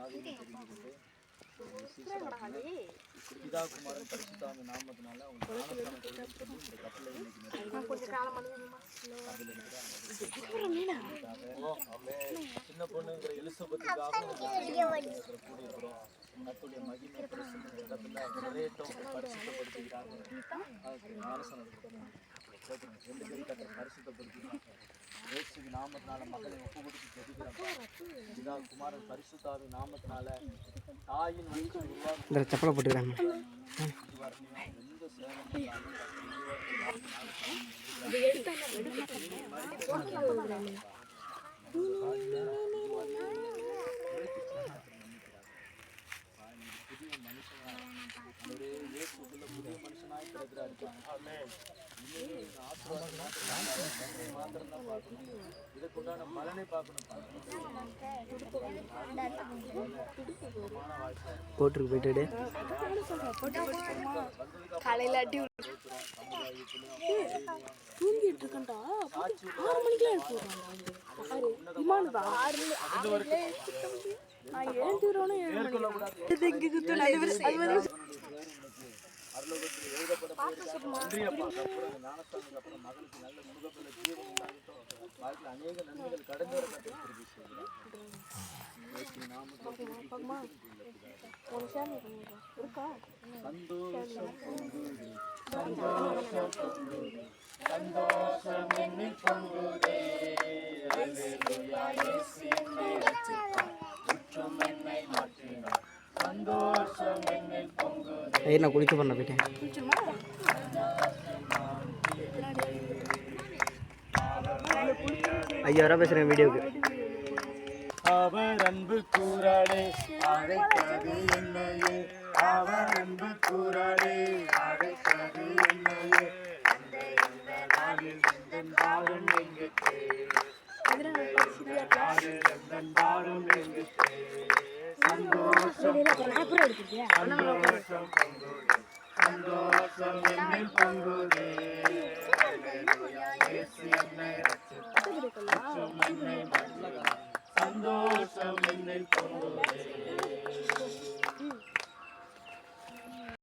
ஆவியும் தெரிஞ்சுக்கிட்டு பிதா குமாரன் பரிசுத்தாவி நாமத்தினால உங்களுக்கு இந்த கப்பலை சின்ன பொண்ணுங்கிற எலிசபெத்துக்காக கூடியிருக்கிறோம். கர்த்தருடைய மகிமை பிரசன்ன இடத்துல நிறையட்டும் பரிசுத்தப்படுத்துகிறாங்க. ரெண்டு பேரும் கர்த்தரை பரிசுத்தப்படுத்துகிறாங்க. இயேசுவின் நாமத்தினால மக்களை ஒப்பு கொடுத்து ஜெபிக்கிறாங்க. பிதா குமாரன் பரிசுத்தாவின் நாமத்தினால தாயின் வயிற்றில் உருவாக்க சப்பலை போட்டுக்கிறாங்க. மனுஷனாய் பிறகுறாரு. இதுக்குண்டான பலனை பார்க்கணும். போட்டுருக்கு போயிட்டு காலையில் அடி தூங்கிட்டு இருக்கா. 6 மணிக்கெல்லாம் எடுத்து நான் எழுந்துறோன்னு 7 மணிக்கு அருளோகத்தில் எழுதப்பட்ட ஞானஸ்தானத்துக்கு அப்புறம் மகளுக்கு நல்ல சுகத்துல ஜீவன் உண்டாகட்டும். வாழ்க்கையில் அநேக நன்மைகள் கடந்து வர கற்றுக் நான் குளிக்க பண்ண போயிட்டேன். ஐயா பேசுறேன் வீடியோக்கு. அவர் அன்பு கூறாளே அழைத்தது என்னையே, அவர் அன்பு கூறாளே அழைத்தது என்னையே, இந்த நாளில் எந்தன் பாரும் எங்கிட்டே, எந்தன் பாரும் எங்கிட்டே, சந்தோஷம் சந்தோஷம் பொங்குதே, சந்தோஷம் என்னில் பொங்குதே, இயேசு என்னை ரட்சித்தார், என்னை மன்னித்தார், சந்தோஷம் என்னில் பொங்குதே.